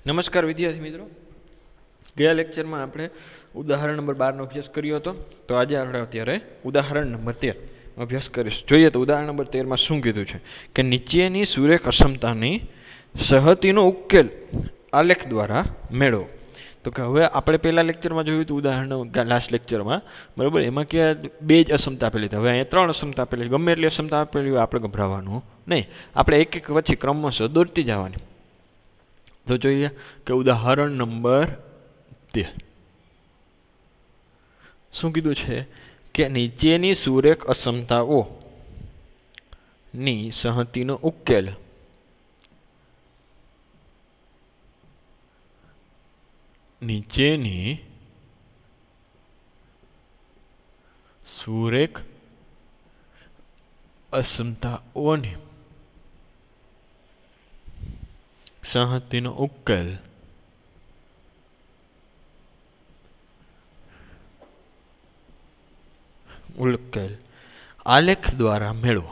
નમસ્કાર વિદ્યાર્થી મિત્રો, ગયા લેક્ચરમાં આપણે ઉદાહરણ નંબર 12 નો અભ્યાસ કર્યો હતો. તો આજે આપણે અત્યારે ઉદાહરણ નંબર 13 અભ્યાસ કરીશું. જોઈએ તો ઉદાહરણ નંબર 13 માં શું કીધું છે કે નીચેની સુરેખ અસમતાની સહતિનો ઉકેલ આલેખ દ્વારા મેળવો. તો કે હવે આપણે પહેલા લેક્ચરમાં જોયું હતું ઉદાહરણ લાસ્ટ લેક્ચરમાં, બરાબર, એમાં કે બે જ અસમતા આપેલી હતી. હવે અહીંયા ત્રણ અસમતા આપેલી, ગમે એટલી અસમતા આપેલી હોય આપણે ગભરાવાનું નહીં, આપણે એક એક વચ્ચે ક્રમશઃ દોરતી જવાની. તો જોઈએ કે ઉદાહરણ નંબર 13 શું કીધું છે કે નીચેની સુરેખ અસમતાઓ ની સહતિનો ઉકેલ નીચેની સુરેખ અસમતાઓની સહતિનો ઉકેલ આલેખ દ્વારા મેળવો.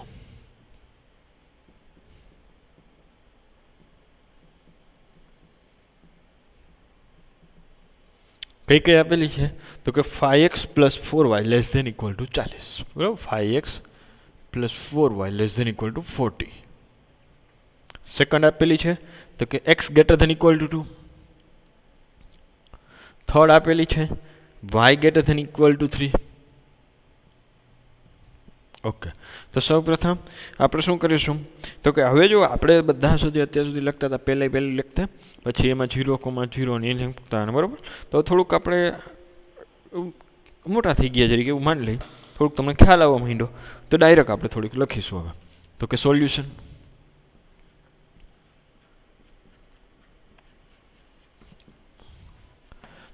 કઈ કઈ આપેલી છે તો કે 5x + 4y ≤ 40, બરાબર, 5x + 4y ≤ 40. સેકન્ડ આપેલી છે તો કે x > 2. થર્ડ આપેલી છે y > 3. ઓકે, તો સૌ પ્રથમ આપણે શું કરીશું તો કે હવે જો આપણે બધા સુધી અત્યાર સુધી લખતા હતા, પહેલી લખતા, પછી એમાં 0,0 ને એ લખતા, બરાબર. તો થોડુંક આપણે મોટા થઈ ગયા જરીકે એવું માની લઈ, થોડુંક તમને ખ્યાલ આવવા માંડ્યો, તો ડાયરેક્ટ આપણે થોડીક લખીશું. હવે તો કે સોલ્યુશન,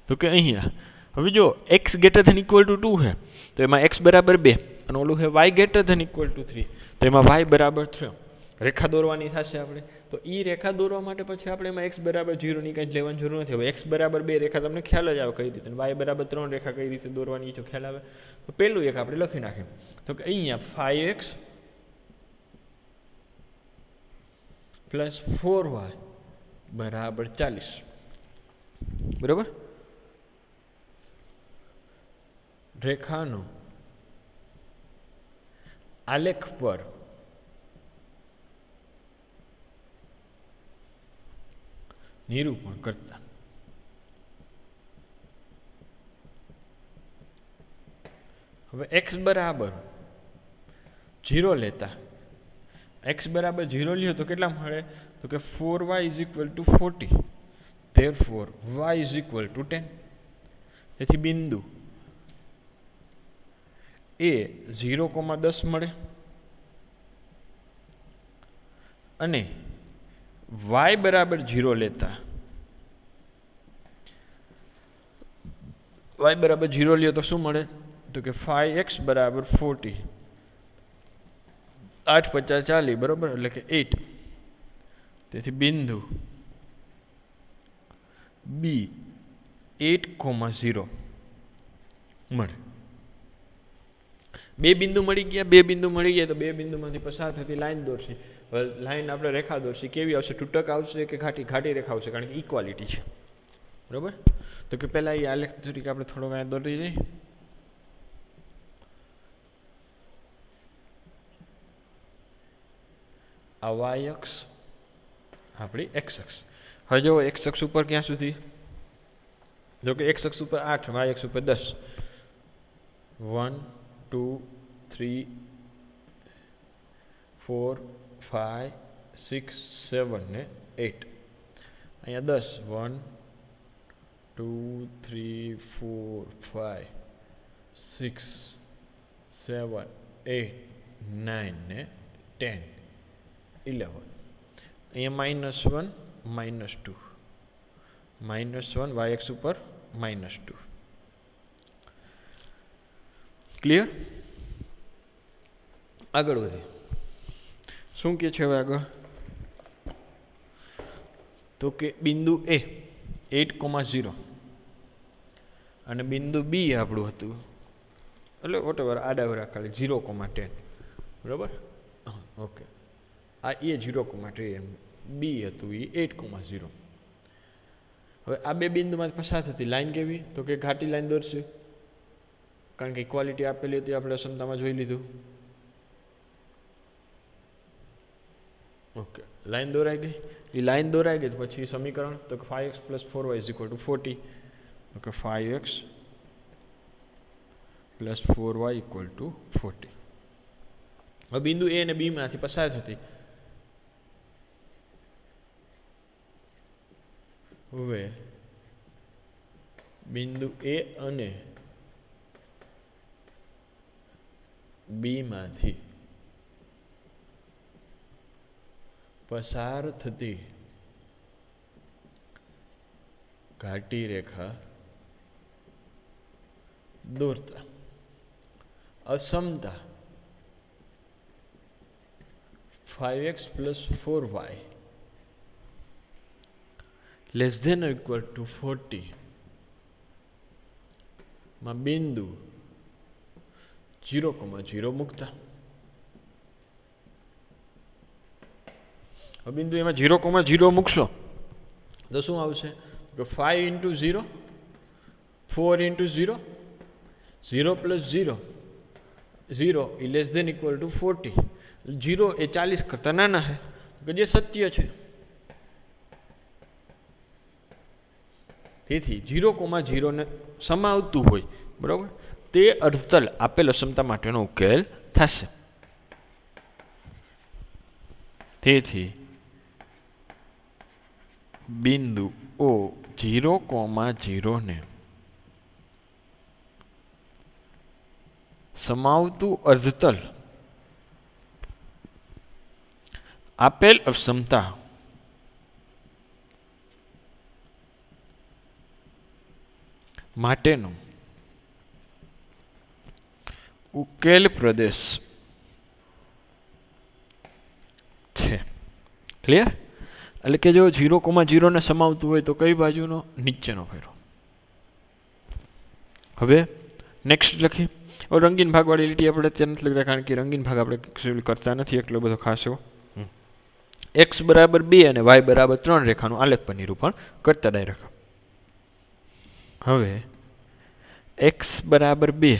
તો કે અહીંયા હવે જો x > 2 છે તો એમાં x = 2 અને ઓલું છે y > 3 તો એમાં y = 3. રેખા દોરવાની થશે આપણે. તો એ રેખા દોરવા માટે પછી આપણે એમાં x = 0 ની કંઈ લેવાની જરૂર નથી. હવે x = 2 રેખા તમને ખ્યાલ જ આવે કઈ રીતે, y = 3 રેખા કઈ રીતે દોરવાની તો ખ્યાલ આવે. તો પહેલું એક આપણે લખી નાખીએ તો કે અહીંયા 5x + 4y = 40, બરાબર. રેખાનો આલેખ પર નિરૂપણ કરતા હવે x = 0 લેતા, x = 0 લ્યો તો કેટલા મળે તો કે 4y = 40, therefore y = 10. તેથી બિંદુ એ 0,10 મળે અને y = 0 લેતા, y = 0 લ્યો તો શું મળે તો કે 5x = 40, 8 × 5 = 40, બરાબર, એટલે કે 8. તેથી બિંદુ B 8,0 મળે. બે બિંદુ મળી ગયા તો બે બિંદુમાંથી પસાર થતી લાઈન દોરશી. લાઈન આપણે રેખા દોરશી, કેવી આવશે, તૂટક આવશે કે ઘાટી રેખા આવશે, કારણ કે ઇક્વાલિટી છે, બરાબર. તો કે પહેલા એ આલેખ તરીકે આપણે થોડો અહીંયા દોરી દઈએ. આ y અક્ષ આપણી x અક્ષ. હવે જો x અક્ષ ઉપર ક્યાં સુધી, જો કે x અક્ષ ઉપર 8, y અક્ષ ઉપર 10, 1 2 3 4 5 6 7 ને 8. અહીંયા 10, 1 2 3 4 5 6 7 8 9 ને 10 11. અહીંયા -1 -2, -1 y અક્ષ ઉપર -2. ક્લિયર? આગળ વધીએ. શું કે છે હવે આગળ તો કે બિંદુ A 8,0 અને બિંદુ B આપણું હતું, એટલે વોટેવર આડાવરા ખાલી 0,10, બરાબર. ઓકે, આ એ 0,10, B હતું એ 8,0. હવે આ બે બિંદુમાં પસાર થતી લાઈન કેવી, તો કે ઘાટી લાઈન દોરશે, કારણ કે ઇક્વાલિટી આપેલી હતી આપણે અસમતામાં જોઈ લીધું. ઓકે, લાઈન દોરાઈ ગઈ. એ લાઈન દોરાઈ ગઈ પછી સમીકરણ તો કે 5x + 4y = 40. Okay, 5x + 4y = 40. હવે બિંદુ એ અને બી માંથી પસાર થતી હવે બિંદુ એ અને બી માંથી પસાર થતી ઘાટી રેખા દોરતા અસમતા 5x + 4y < 40 માં બિંદુ 0,0 મૂકતા. હવે બિંદુ એમાં 0,0 મૂકશો તો શું આવશે, તો 5 × 0 4 × 0 0 + 0 0 < 40. 0 એ 40 કરતા નાના છે, કે જે સત્ય છે. તેથી 0,0 ને સમાવતું હોય, બરાબર, તે અર્ધતલ આપેલ અસમતા માટેનો ઉકેલ થશે. તેથી બિંદુ O 0,0 ને સમાવતું અર્ધતલ આપેલ અસમતા માટેનો ઉકેલ પ્રદેશ છે. ક્લિયર? એટલે કે જો 0,0 ને સમાવતું હોય તો કઈ બાજુનો, નીચેનો ફેરો. હવે નેક્સ્ટ લખી. હવે રંગીન ભાગવાળી લીટી આપણે ત્યાં નથી લખતા, કારણ કે રંગીન ભાગ આપણે કરતા નથી એટલો બધો ખાસ એવો. x = 2 અને y = 3 રેખાનું આલેખ પર નિરૂપણ કરતા ડાયરેક્ટ. હવે x = 2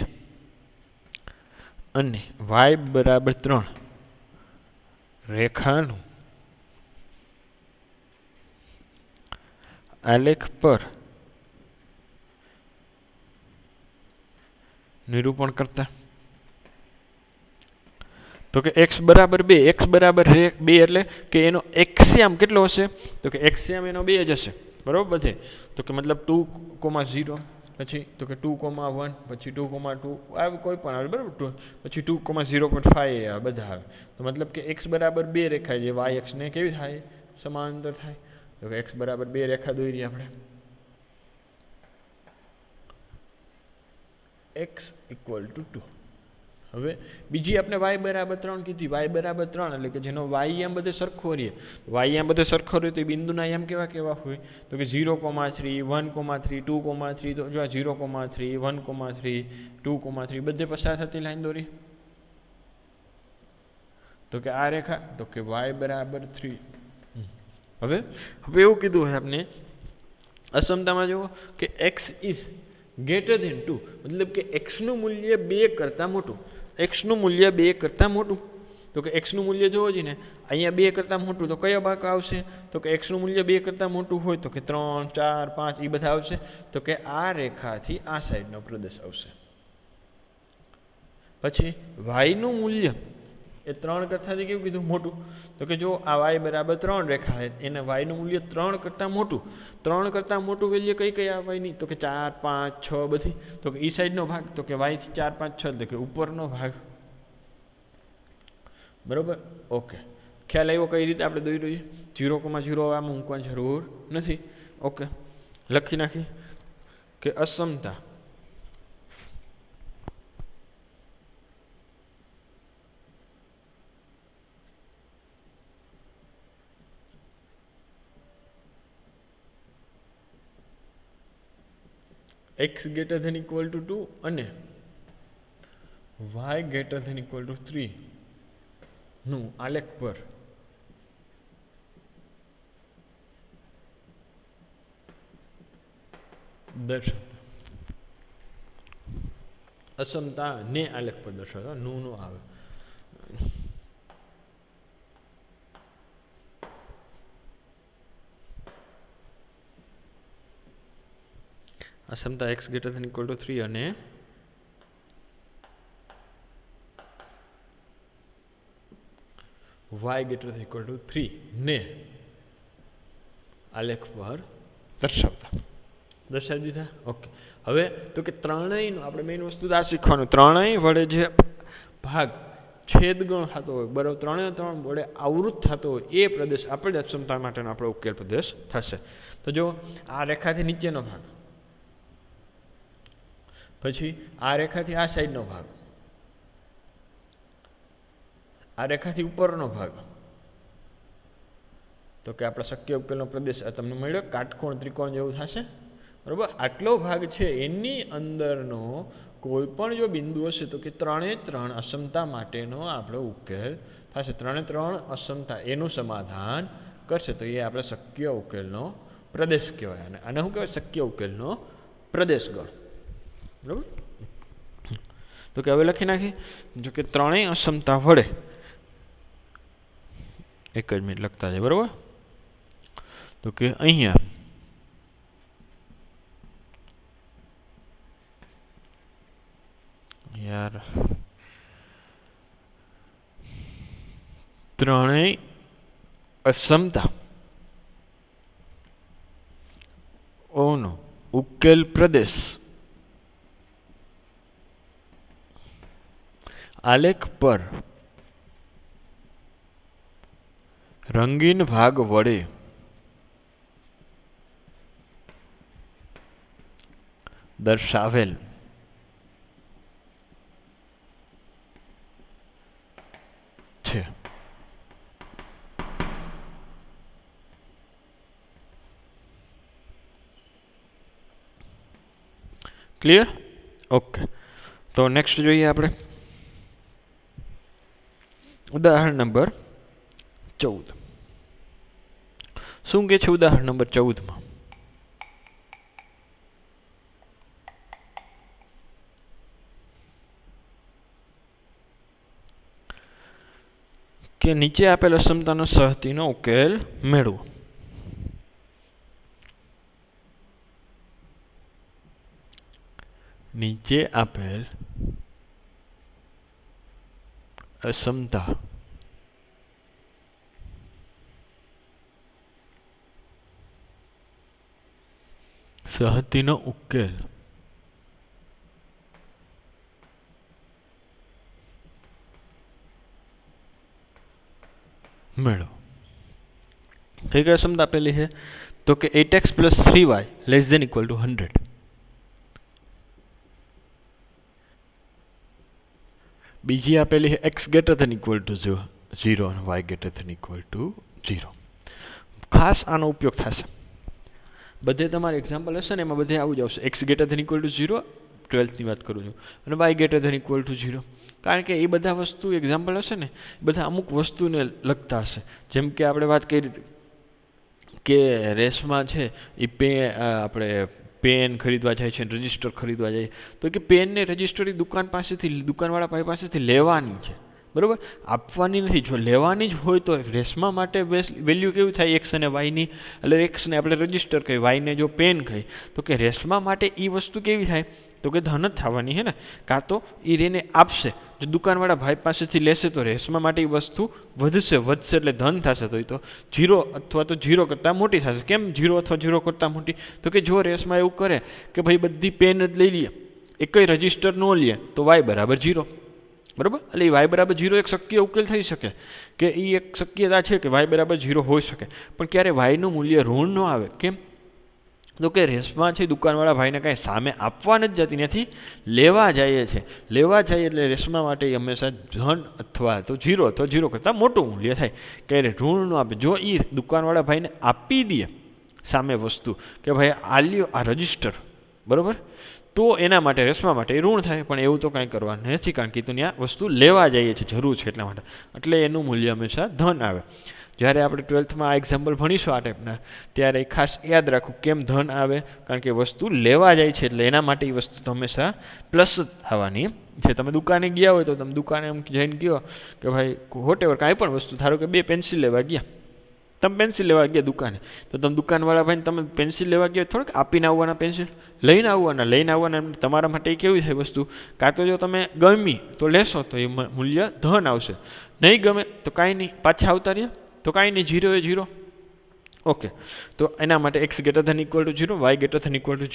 અને y = 3 રેખાનું આલેખ પર નિરૂપણ કરતા. તો કે x = 2, x = 2 એટલે કે એનો એક્સિયમ કેટલો હશે, તો કે એક્સિયમ એનો 2 જ હશે, બરાબર બધે. તો કે મતલબ 2,0 પછી તો કે 2,1 પછી 2,2 આવે, કોઈ પણ આવે, બરાબર. પછી 2,0.5 આવે, બધા આવે. તો મતલબ કે x = 2 રેખા જે y અક્ષ ને કેવી થાય, સમાંતર થાય. તો કે x = 2 રેખા દોરી આપણે. x = 2. હવે બીજી આપણે y = 3 કીધી. y = 3 એટલે કે જેનો y બધે સરખો રહે. y બધે સરખો રહે તો બિંદુના એમ કેવા હોય, તો કે 0,3 1,3 2,3. તો જો 0,3 1,3 2,3 બધે પસાર થતી લાઈન દોરી. તો કે આ રેખા, તો કે y = 3. હવે એવું કીધું છે આપણે અસમતામાં જુઓ કે x is greater than 2, મતલબ કે x નું મૂલ્ય 2 કરતાં મોટું. x નું મૂલ્ય 2 કરતાં મોટું. તો કે x નું મૂલ્ય જોવો જોઈએ ને, અહીંયા 2 કરતાં મોટું તો કયો ભાગ આવશે, તો કે x નું મૂલ્ય 2 કરતાં મોટું હોય તો કે 3 4 5 એ બધા આવશે. તો કે આ રેખાથી આ સાઈડનો પ્રદેશ આવશે. પછી y નું મૂલ્ય એ 3 કરતાંથી કેવું કીધું, મોટું. તો કે જો આ y = 3 રેખા છે, એને y નું મૂલ્ય 3 કરતાં મોટું. 3 કરતાં મોટું વેલ્યુ કઈ આવવાની, તો કે 4 5 6 બધી. તો કે ઈ સાઈડનો ભાગ, તો કે y થી 4 5 6 એટલે કે ઉપરનો ભાગ, બરોબર. ઓકે, ખ્યાલ આવ્યો કઈ રીતે આપણે દોરી જોઈએ. 0,0 આમાં મૂકવાની જરૂર નથી. ઓકે, લખી નાખી કે અસમતા x > 2 અને y > 3 નું આલેખ પર દર્શાવતા, અસમતા ને આલેખ પર દર્શાવતા, નું નો આવે. અસમતા x greater than equal to 3 અને y greater than equal to 3 ને આલેખ પર દર્શાવતા. દર્શાવી દીધા. ઓકે. હવે તો કે ત્રણેયનું આપણે મેઇન વસ્તુ આ શીખવાનું, ત્રણેય વડે જે ભાગ છેદગણ થતો હોય, બરાબર, ત્રણે ત્રણ વડે આવૃત થતો હોય એ પ્રદેશ આપણે અક્ષમતા માટેનો આપણો ઉકેલ પ્રદેશ થશે. તો જો આ રેખાથી નીચેનો ભાગ, પછી આ રેખાથી આ સાઈડનો ભાગ, આ રેખાથી ઉપરનો ભાગ, તો કે આપણા શક્ય ઉકેલનો પ્રદેશ આ તમને મળ્યો, કાટકોણ ત્રિકોણ જેવું થશે, બરાબર. આટલો ભાગ છે એની અંદરનો કોઈ પણ જો બિંદુ હશે તો કે ત્રણે ત્રણ અસમતા માટેનો આપણો ઉકેલ થશે. ત્રણે ત્રણ અસમતા એનું સમાધાન કરશે તો એ આપણે શક્ય ઉકેલનો પ્રદેશ કહેવાય. અને આને શું કહેવાય? શક્ય ઉકેલનો પ્રદેશ ગણ, બરાબર. તો કે હવે લખી નાખી, જો કે ત્રણેય અસમતા વડે, એક જ મિનિટ લખતા છે, બરાબર. તો કે અહીંયા યાર ત્રણેય અસમતા ઓનો ઉકેલ પ્રદેશ આલેખ પર રંગીન ભાગ વડે દર્શાવેલ છે. ક્લિયર? ઓકે. તો નેક્સ્ટ જોઈએ આપણે ઉદાહરણ નંબર 14. શું કે છે ઉદાહરણ નંબર 14 કે નીચે આપેલ અસમતાનો સહતીનો ઉકેલ મેળવો. નીચે આપેલ અસમતા સહતીનો ઉકેલ મેળવો. કઈ કઈ અસમતા આપેલી છે? તો કે 8x + 3y ≤ 100. બીજી આપેલી છે x > 0 અને y > 0. ખાસ આનો ઉપયોગ થશે બધે. તમારે એક્ઝામ્પલ હશે ને એમાં બધે આવું જ આવશે. x > 0 12th ની વાત કરું છું, અને y > 0. કારણ કે એ બધા વસ્તુ એક્ઝામ્પલ હશે ને, બધા અમુક વસ્તુને લગતા હશે. જેમ કે આપણે વાત કરી કે રેસમાં છે એ આપણે પેન ખરીદવા જાય છે, રજિસ્ટર ખરીદવા જાય, તો કે પેન ને રજિસ્ટર દુકાન પાસેથી, દુકાનવાળા ભાઈ પાસેથી લેવાની છે, બરાબર, આપવાની નથી. જો લેવાની જ હોય તો રેસમાં માટે વેલ્યુ કેવી થાય? એક્સ અને વાયની. એટલે એક્સને આપણે રજિસ્ટર કહીએ, વાયને જો પેન કહીએ, તો કે રેસમાં માટે એ વસ્તુ કેવી થાય? તો કે ધન જ થવાની છે ને. કાં તો એ રેને આપશે, જો દુકાનવાળા ભાઈ પાસેથી લેશે તો રેસમાં માટે એ વસ્તુ વધશે એટલે ધન થશે. તો એ તો 0 અથવા તો 0 કરતાં મોટી થશે. કેમ 0 અથવા 0 કરતાં મોટી? તો કે જો રેસમાં એવું કરે કે ભાઈ બધી પેન જ લઈ લઈએ, એકય રજિસ્ટર ન લે, તો y = 0, બરાબર. એટલે y = 0 એક શક્ય ઉકેલ થઈ શકે, કે એ એક શક્યતા છે કે y = 0 હોઈ શકે. પણ ક્યારે y નું મૂલ્ય ઋણ ન આવે. કેમ? તો કે રેસમાં છે દુકાનવાળા ભાઈને કાંઈ સામે આપવા નથી જતી, નથી લેવા જાય છે. લેવા જાય એટલે રેસમાં માટે હંમેશા ધન અથવા તો 0 અથવા 0 કરતાં મોટું મૂલ્ય થાય. ક્યારે ઋણ ન આપે. જો એ દુકાનવાળા ભાઈને આપી દે સામે વસ્તુ, કે ભાઈ આ લ્યો આ રજિસ્ટર, બરાબર, તો એના માટે રેસમાં માટે ઋણ થાય. પણ એવું તો કાંઈ કરવાનું નથી, કારણ કે તો ત્યાં વસ્તુ લેવા જઈએ છે, જરૂર છે એટલા માટે. એટલે એનું મૂલ્ય હંમેશા ધન આવે. જ્યારે આપણે 12થમાં આ એક્ઝામ્પલ ભણીશું આ ટાઈપના, ત્યારે ખાસ યાદ રાખવું કેમ ધન આવે, કારણ કે વસ્તુ લેવા જાય છે એટલે એના માટે એ વસ્તુ તો હંમેશા પ્લસ જ આવવાની છે. તમે દુકાને ગયા હોય તો તમે દુકાને એમ જઈને કહો કે ભાઈ વોટેવર કાંઈ પણ વસ્તુ, ધારો કે 2 પેન્સિલ લેવા ગયા, તમે પેન્સિલ લેવા ગયા દુકાને, તો તમે દુકાનવાળા ભાઈને તમે પેન્સિલ લેવા ગયા થોડીક આપીને આવવાના, પેન્સિલ લઈને આવવાના. તમારા માટે એ કેવી છે વસ્તુ, કાં તો જો તમે ગમી તો લેશો તો એ મૂલ્ય ધન આવશે, નહીં ગમે તો કાંઈ નહીં, પાછા આવતા રહ્યા તો કાંઈ નહીં, 0 એ 0. ઓકે, તો એના માટે x > 0, y >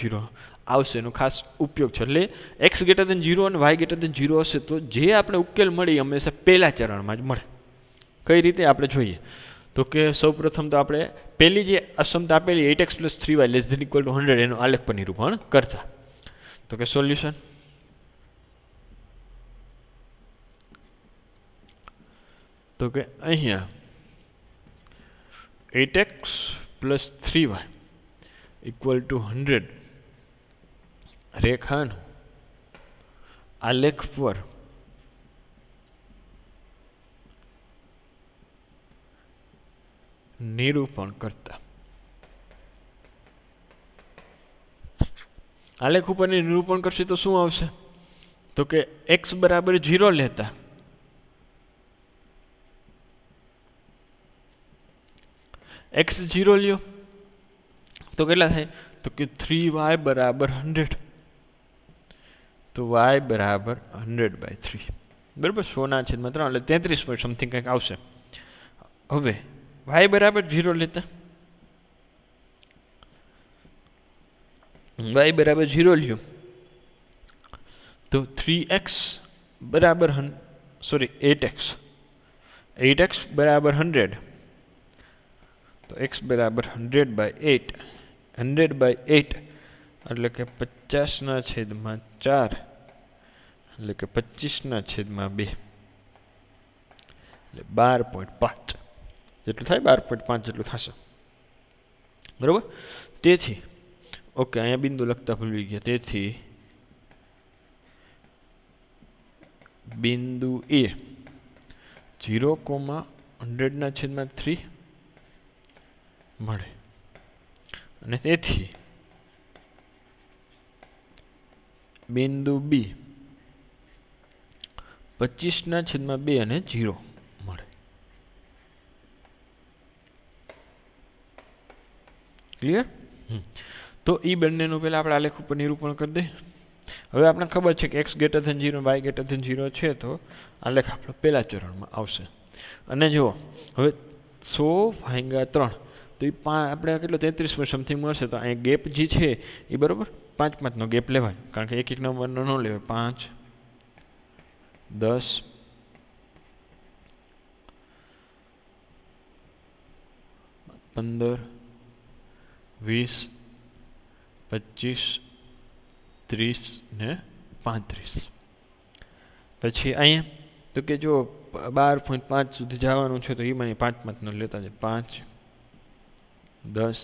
0 આવશે, એનો ખાસ ઉપયોગ છે. એટલે x > 0 અને y > 0 હશે તો જે આપણે ઉકેલ મળી હંમેશા પહેલા ચરણમાં જ મળે. કઈ રીતે આપણે જોઈએ તો કે સૌપ્રથમ તો આપણે પહેલી જે અસમતા આપેલી 8x + 3y ≤ 100 એનું આલેખ પર નિરૂપણ કરતા. તો કે સોલ્યુશન, તો કે અહીંયા 8x + 3y = 100 રેખાનું આલેખ પર નિરૂપણ કરતા. આલેખ ઉપર નિરૂપણ કરશે તો શું આવશે, તો કે x = 0 લેતા x 0 લ્યો તો કેટલા થાય, તો કે 3y = 100, તો y = 100/3, બરાબર. 100/3 એટલે 33 પોઈન્ટ સમથિંગ કંઈક આવશે. હવે y = 0 લેતા, y = 0 લ્યો તો 3x = 8x = 100, તો x = 100/8, 100/8 એટલે કે 50/4 એટલે કે 25/2 એટલે 12.5 જેટલું થાય, 12.5 જેટલું થશે, બરાબર. તેથી ઓકે, અહીંયા બિંદુ લખતા ભૂલી ગયા, તેથી બિંદુ A 0,100/3 મળે, અને તેથી બિંદુ B 25/2 અને 0 મળે. ક્લિયર? તો એ બંનેનું પહેલાં આપણે આલેખ ઉપર નિરૂપણ કરી દઈએ. હવે આપણને ખબર છે કે x > 0 y > 0 છે, તો આલેખ આપણો પહેલા ચરણમાં આવશે. અને જુઓ હવે 100/3 તો એ આપણે કેટલો 33 પર સમથિંગ મળશે, તો અહીંયા ગેપ જે છે એ બરાબર 5-5નો ગેપ લેવાય, કારણ કે એક નંબરનો ન લેવાય. 5, 10, 15, 20, 25, 30 ને 35. પછી અહીંયા તો કે જો 12.5 સુધી જવાનું છે, તો એ મને 5-5નો લેતા છે. 5, 10,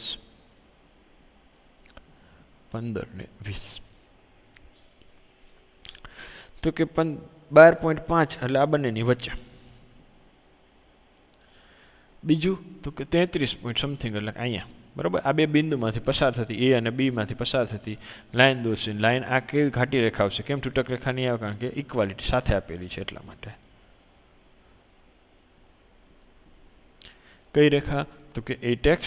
15 ને 20, તો કે 12.5 એટલે આ બંનેની વચ્ચે. બીજું તો કે 33 પોઈન્ટ સમથિંગ એટલે અહીંયા, બરાબર. આ બે બિંદુમાંથી પસાર થતી, A અને B માંથી પસાર થતી લાઈન દોરશે. લાઈન આ કેવી ઘાટી રેખા આવશે, કેમ તૂટક રેખા નહીં આવે, કારણ કે ઇક્વાલિટી સાથે આપેલી છે એટલા માટે. કઈ રેખા, તો કે 8x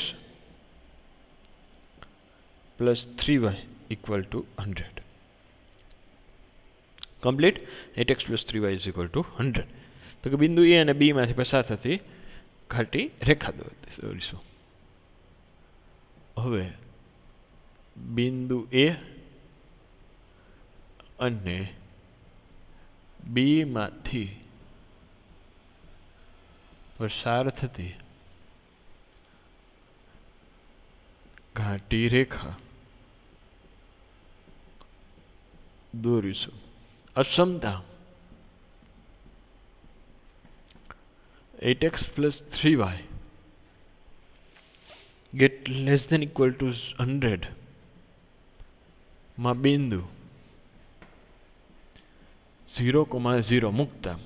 + 3y = 100. Complete. 8x + 3y = 100. તો કે બિંદુ A અને B માંથી પસાર થતી ઘાટી રેખા દોરીશું. હવે બિંદુ A અને B માંથી પસાર થતી ઘાટી રેખા દોરીશું. અસમતા 8x + 3y > 100 માં બિંદુ 0,0 મૂકતા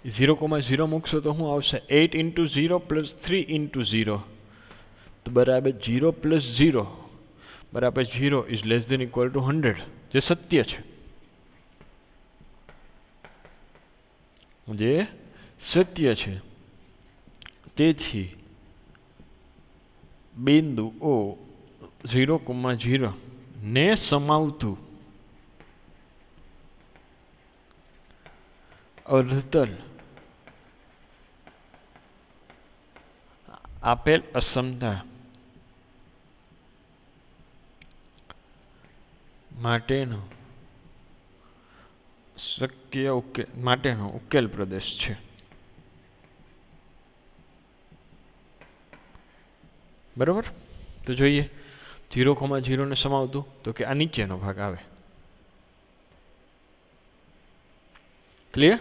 0,0 મૂકશો તો શું આવશે 8 × 0 + 3 × 0 તો બરાબર 0 + 0 બરાબર 0 is less than equal to 100 જે સત્ય છે, જે સત્ય છે. તેથી બિંદુ O 0,0 ને સમાવતું અર્ધતલ આપેલ અસમતા માટેનો ઉકેલ પ્રદેશ છે. બરોબર, તો જોઈએ 0,0 ને સમાવતું તો કે આ નીચેનો ભાગ આવે. ક્લિયર?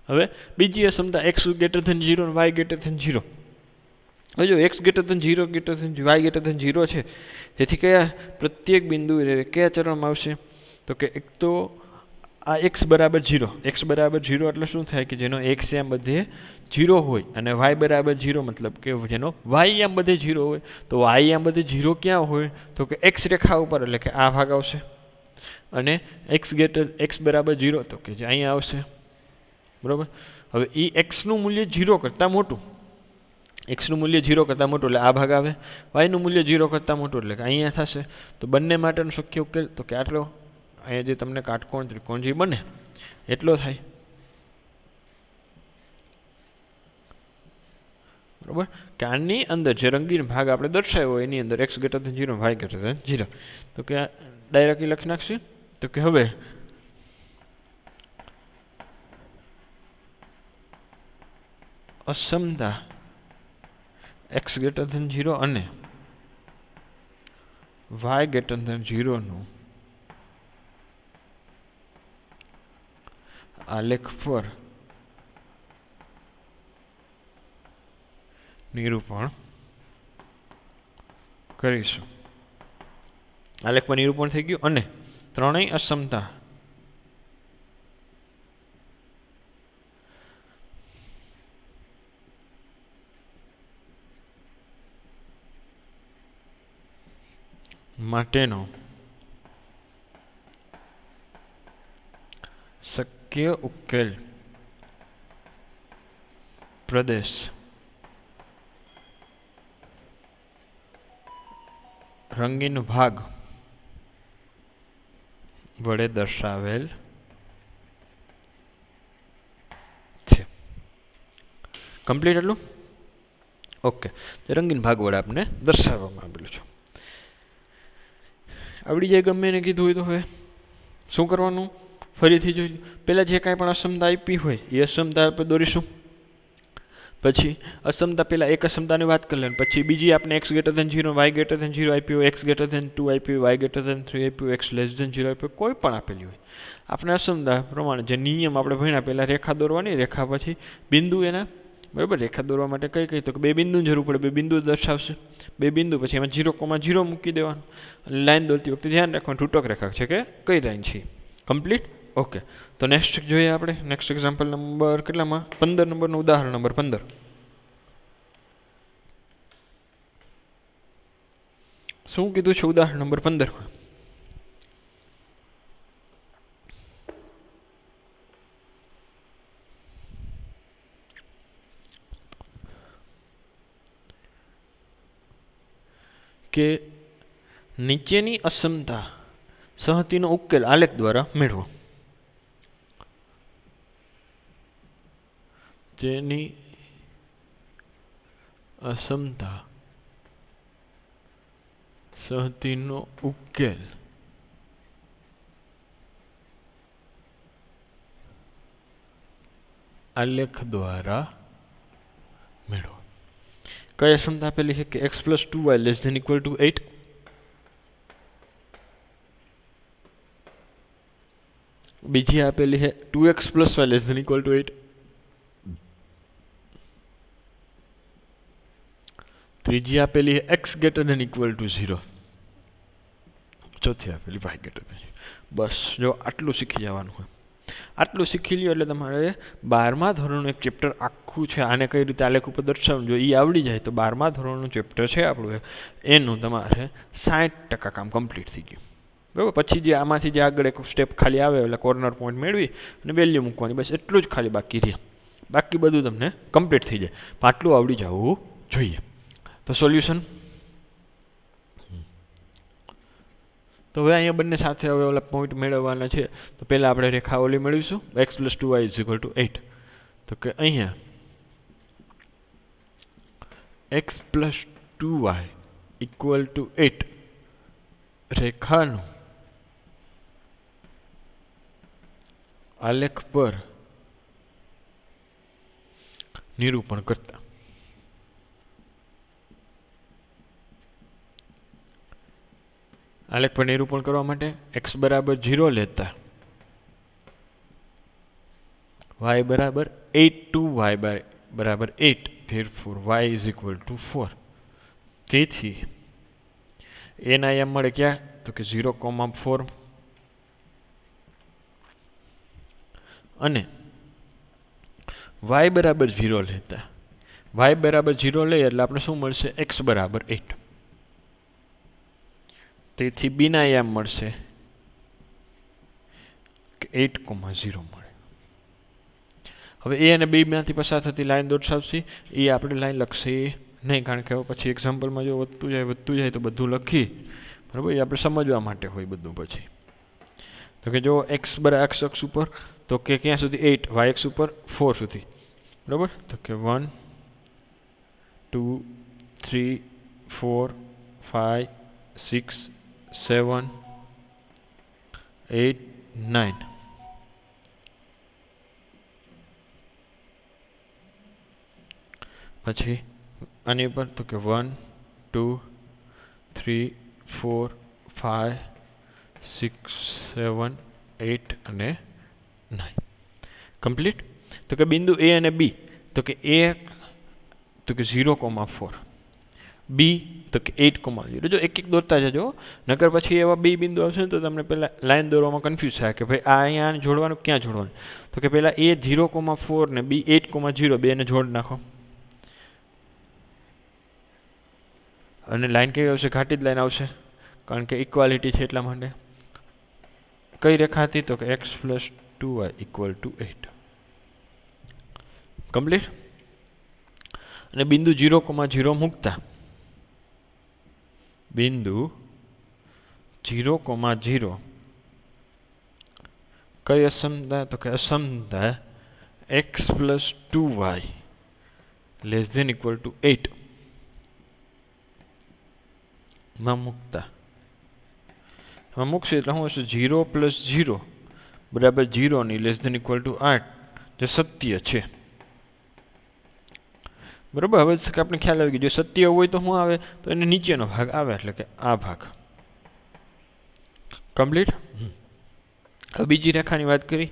હવે બીજી અસમતા x > 0 અને y > 0. હવે જો x > 0 y > 0 છે, તેથી કયા પ્રત્યેક બિંદુ કયા ચરણમાં આવશે તો કે એક તો આ x બરાબર 0 એટલે શું થાય કે જેનો x એમ બધે 0 હોય અને y બરાબર 0 મતલબ કે જેનો y એમ બધે 0 હોય. તો y એમ બધે 0 ક્યાં હોય તો કે x રેખા ઉપર, એટલે કે આ ભાગ આવશે. અને x બરાબર 0 તો કે જે અહીંયા આવશે. બરાબર, હવે એ x નું મૂલ્ય 0 કરતાં મોટું, x નું મૂલ્ય 0 કરતાં મોટું એટલે આ ભાગ આવે, y નું મૂલ્ય 0 કરતાં મોટું એટલે કે અહીંયા થશે. તો બંને માટેનો શક્ય ઉકેલ તો કે આટલો, અહીંયા જે તમને કાટકોણ ત્રિકોણ જે બને એટલો થાય. બરાબર, કે આની અંદર જે રંગીન ભાગ આપણે દર્શાવ્યો એની અંદર x > 0 y > 0 તો કે ડાયરેક્ટલી લખી નાખશે. તો કે હવે અસમતા x > 0 અને y > 0 નું આલેખ પર નિરૂપણ કરીશું. આલેખ પર નિરૂપણ થઈ ગયું અને ત્રણેય અસમતા માટેનો શક્ય ઉકેલ પ્રદેશ રંગીન ભાગ વડે દર્શાવેલ છે. કમ્પ્લીટ એટલું? ઓકે, રંગીન ભાગ વડે આપણે દર્શાવવામાં આવેલું છે. આવડી જાય ગમે એને કીધું હોય તો હવે શું કરવાનું ફરીથી જોઈ. પહેલાં જે કાંઈ પણ અસમતા આપી હોય એ અસમતા આપણે દોરીશું. પછી અસમતા પહેલાં એક અસમતાની વાત કરી લેવાની, પછી બીજી આપણે x > 0 y > 0 આપ્યું, x > 2 આપ્યું, y > 3 આપ્યું, x < 0 આપ્યું, કોઈ પણ આપેલી હોય આપણે અસમતા પ્રમાણે જે નિયમ આપણે ભણ્યા, પહેલાં રેખા દોરવાની, રેખા પછી બિંદુ એના. બરાબર, રેખા દોરવા માટે કઈ તો કે બે બિંદુની જરૂર પડે, બે બિંદુ દર્શાવશે. બે બિંદુ પછી એમાં 0,0 મૂકી દેવાનું. અને લાઈન દોરતી વખતે ધ્યાન રાખવાનું તૂટક રેખા છે કે કઈ લાઈન છે. કમ્પ્લીટ? ઓકે, તો નેક્સ્ટ જોઈએ આપણે. નેક્સ્ટ એક્ઝામ્પલ નંબર કેટલામાં? 15 નંબરનું ઉદાહરણ નંબર 15. શું કીધું છે ઉદાહરણ નંબર 15? કે નીચેની અસમતા સહતિનો ઉકેલ આલેખ દ્વારા મેળવો. જેની અસમતા સહતિનો ઉકેલ આલેખ દ્વારા મેળવો. કઈ અસમતા આપેલી છે કે x + 2y <= 8. બીજી આપેલી છે 2x + y <= 8. ત્રીજી આપેલી છે x > 0. ચોથી આપેલી y > 0. બસ જો આટલું શીખી જવાનું હોય. આટલું શીખી લ્યો એટલે તમારે 12મા ધોરણનું એક ચેપ્ટર આખું છે, આને કઈ રીતે આલેખ ઉપર દર્શાવવું જો એ આવડી જાય તો 12મા ધોરણનું ચેપ્ટર છે આપણું એનું તમારે 60% કામ કમ્પ્લીટ થઈ ગયું. બરાબર. પછી જે આમાંથી જે આગળ એક સ્ટેપ ખાલી આવે એટલે કોર્નર પોઈન્ટ મેળવી અને વેલ્યુ મૂકવાની, બસ એટલું જ ખાલી બાકી રહે. બાકી બધું તમને કમ્પ્લીટ થઈ જાય. પણ આટલું આવડી જવું જોઈએ. તો સોલ્યુશન તો હવે અહીંયા બંને સાથે હવે ઓલા પોઈન્ટ મેળવવાના છે. તો પહેલાં આપણે રેખા ઓલી મેળવીશું x + 2y = 8. તો કે અહીંયા x + 2y = 8 રેખાનું આલેખ પર નિરૂપણ કરતા આલેખ પર નિરૂપણ કરવા માટે x = 0 લેતા y = 8 to y = 8, therefore y = 4. તેથી એના એમ મળે ક્યાં તો કે 0,4 અને y = 0 લેતા y = 0 લઈએ એટલે આપણે શું મળશે x = 8. તેથી b ના એમ મળશે કે 8,0 મળે. હવે a અને b માંથી પસાર થતી લાઈન દર્શાવશે. એ આપણે લાઈન લખીએ નહીં, કારણ કે હવે પછી એક્ઝામ્પલમાં જો વધતું જાય તો બધું લખી, બરાબર. એ આપણે સમજવા માટે હોય બધું. પછી તો કે જો x અક્ષ ઉપર તો કે ક્યાં સુધી 8, y અક્ષ ઉપર 4 સુધી, બરાબર. તો કે 1 2 3 4 5 6 7 8 9. પછી આની ઉપર તો કે 1 2 3 4 5 6 7 8 અને 9 કમ્પ્લીટ. તો કે બિંદુ a અને b તો કે a તો કે 0,4, b તો કે 8,0. જો એક એક દોરતા જજો, નકર પછી એવા બે બિંદુ આવશે ને તો તમને પહેલા લાઈન દોરવામાં કન્ફ્યુઝ થાય કે ભાઈ આ અહીંયા જોડવાનું ક્યાં જોડવાનું. તો કે પહેલા a 0,4 ને b 8,0 બેને જોડ નાખો. અને લાઈન કેવી આવશે? ઘાટી જ લાઈન આવશે, કારણ કે ઇક્વાલિટી છે એટલા માટે. કઈ રેખા હતી તો કે x + 2y = 8. કમ્પ્લીટ. અને બિંદુ 0,0 મૂકતા બિંદુ 0,0 કઈ અસમતા તો કે અસમતા x + 2y ≤ 8 માં મૂકતા. એમાં મૂકશે એટલે શું હશે? 0 + 0 = 0 ની <= 8 જે સત્ય છે, બરાબર. હવે આપણે ખ્યાલ આવી ગયો, જો સત્ય હોય તો શું આવે તો એને નીચેનો ભાગ આવે, એટલે કે આ ભાગ. કમ્પ્લીટ. હવે બીજી રેખાની વાત કરી,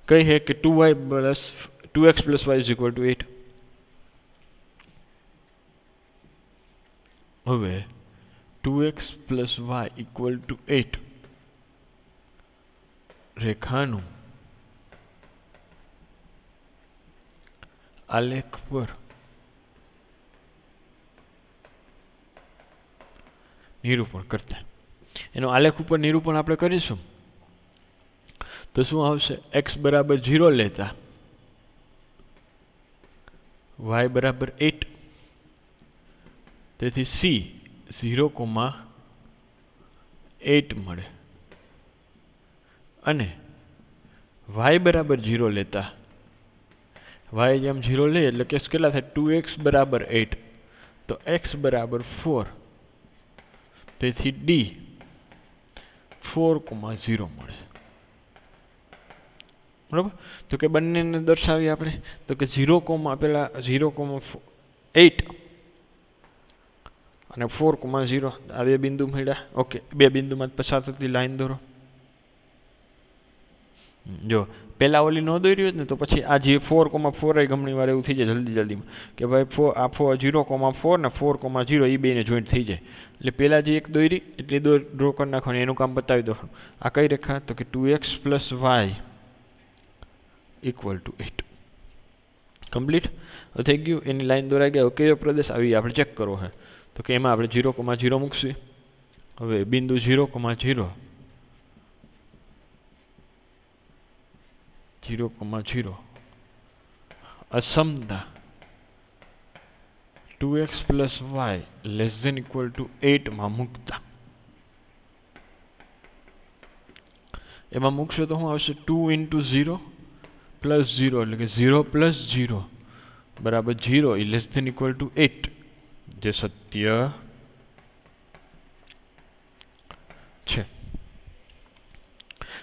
કઈ છે કે 2x + y = 8. હવે 2x + y = 8 રેખાનું આલેખ પર નિરૂપણ કરતા. એનું આલેખ ઉપર નિરૂપણ આપણે કરીશું તો શું આવશે? x = 0 લેતા y = 8, તેથી c 0,8 મળે. અને y = 0 લેતા y જેમ 0 લે એટલે કે કેટલા થાય? 2x = 8 તો x = 4, તેથી d 4,0 મળે, બરાબર. તો કે બંનેને દર્શાવીએ આપણે તો કે 0, પેલા 0,8 અને 4,0 આ બે બિંદુ મળ્યા. ઓકે, બે બિંદુમાં પસાર થતી લાઈન દોરો. જો પહેલા ઓલી ન દોરી હોય ને તો પછી આ જે 4,4 ઘણી વાર એવું થઈ જાય જલ્દીમાં કે ભાઈ 0,4 ને 4,0 એ બેને જોઈન્ટ થઈ જાય. એટલે પહેલા જે એક દોરી એટલી ડ્રો કરી નાખવાની, એનું કામ બતાવી દો. આ કઈ રેખા તો કે 2x + y equal to 8. Complete થઈ ગયું. એની લાઈન દોરાઈ ગયા. કયો પ્રદેશ આવી આપણે ચેક કરવો છે, તો કે એમાં આપણે 0,0 મૂકશું. હવે બિંદુ 0,0 અસમતા 2x + y <= 8 માં મૂકતા એમાં મૂકશો તો શું આવશે? 2 × 0 + 0 એટલે કે 0 + 0 બરાબર 0 <= 8, જે સત્ય છે.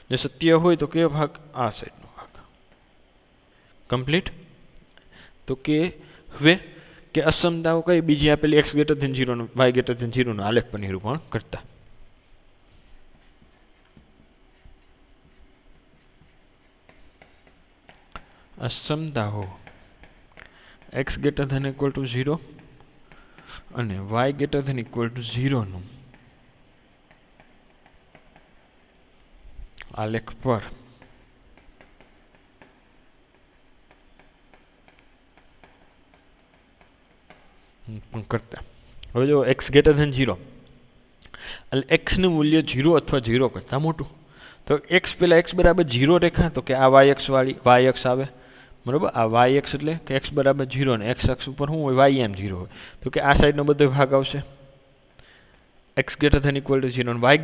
જે સત્ય હોય તો કયો ભાગ? આ સાઈડનો ભાગ. કમ્પ્લીટ. તો કે હવે કે અસમતાઓ કઈ બીજી આપેલી x > 0 નો y > 0 નો આલેખ પર નિરૂપણ કરતા. અસમતાઓ x > 0 અને y > 0 નું આલેખ પર કરતા. હવે જો x > 0 એટલે x નું મૂલ્ય 0 અથવા 0 કરતા મોટું. તો x પેલા x = 0 રેખા, તો કે આ y અક્ષ વાળી y અક્ષ આવે બરોબર. આ y અક્ષ એટલે કે x = 0 અને x અક્ષ ઉપર શું હોય? y m 0 હોય. તો કે આ સાઈડનો બધો ભાગ આવશે x > 0 અને y >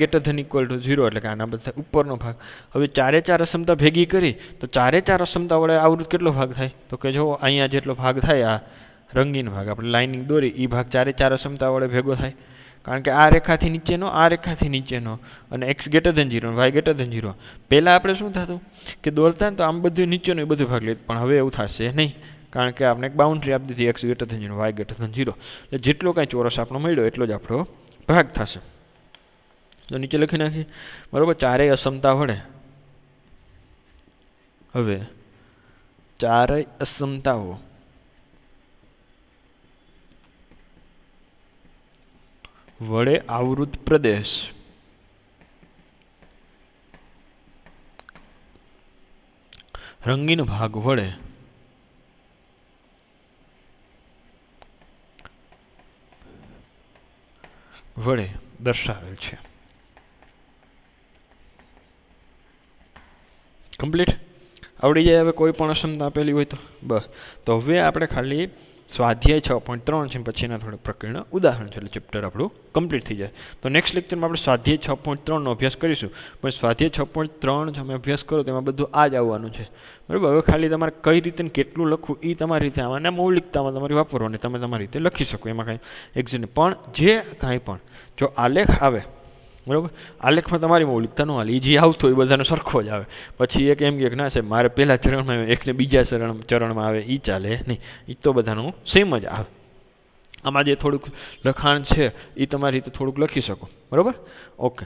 0 એટલે કે આના બધા ઉપરનો ભાગ. હવે ચારે ચાર અસમતા ભેગી કરી તો ચારે ચાર અસમતા વડે આવૃત કેટલો ભાગ થાય? તો કે જો અહીંયા જેટલો ભાગ થાય, આ રંગીન ભાગ આપણે લાઇનિંગ દોરી, એ ભાગ ચારે ચાર અસમતા વડે ભેગો થાય. કારણ કે આ રેખાથી નીચેનો, આ રેખાથી નીચેનો અને x > 0 અને y > 0. પહેલાં આપણે શું થતું કે દોરતા તો આમ બધું નીચેનો એ બધું ભાગ લેતું, પણ હવે એવું થશે નહીં. કારણ કે આપણે એક બાઉન્ડ્રી આપી દીધી x > 0 y > 0. એટલે જેટલો કાંઈ ચોરસ આપણો મળ્યો એટલો જ આપણો ભાગ થશે. તો નીચે લખી નાખીએ બરોબર. ચારેય અસમતા વડે હવે ચારેય અસમતાઓ વડે આવૃત પ્રદેશ રંગીન ભાગ વડે દર્શાવેલ છે. કમ્પ્લીટ આવડી જાય. હવે કોઈ પણ અસમતા આપેલી હોય તો બસ. તો હવે આપણે ખાલી સ્વાધ્યાય 6.3 છે, પછીના થોડા પ્રકરણ ઉદાહરણ છે, એટલે ચેપ્ટર આપણું કમ્પ્લીટ થઈ જાય. તો નેક્સ્ટ લેક્ચરમાં આપણે સ્વાધ્યાય 6.3 નો અભ્યાસ કરીશું. પણ સ્વાધ્યાય 6.3 તમે અભ્યાસ કરો તેમાં બધું આ જ આવવાનું છે બરાબર. હવે ખાલી તમારે કઈ રીતે કેટલું લખવું એ તમારી રીતે આવવાના, મૌલિકતામાં તમારી વાપરવાની, તમે તમારી રીતે લખી શકો. એમાં કાંઈ એક્ઝેક્ટ પણ જે કાંઈ પણ જો આલેખ આવે બરાબર, આલેખમાં તમારી મૌલિકતા ન હાલે. એ જે આવતો એ બધાનો સરખો જ આવે. પછી એક એમ કે ના સાહેબ મારે પહેલા ચરણમાં આવે, એકને બીજા ચરણમાં આવે, એ ચાલે નહીં. એ તો બધાનું સેમ જ આવે. આમાં જે થોડુંક લખાણ છે એ તમારી રીતે થોડુંક લખી શકો બરાબર. ઓકે,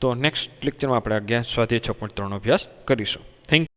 તો નેક્સ્ટ લેક્ચરમાં આપણે સ્વાધ્યાય 6.3 નો અભ્યાસ કરીશું. Thank you.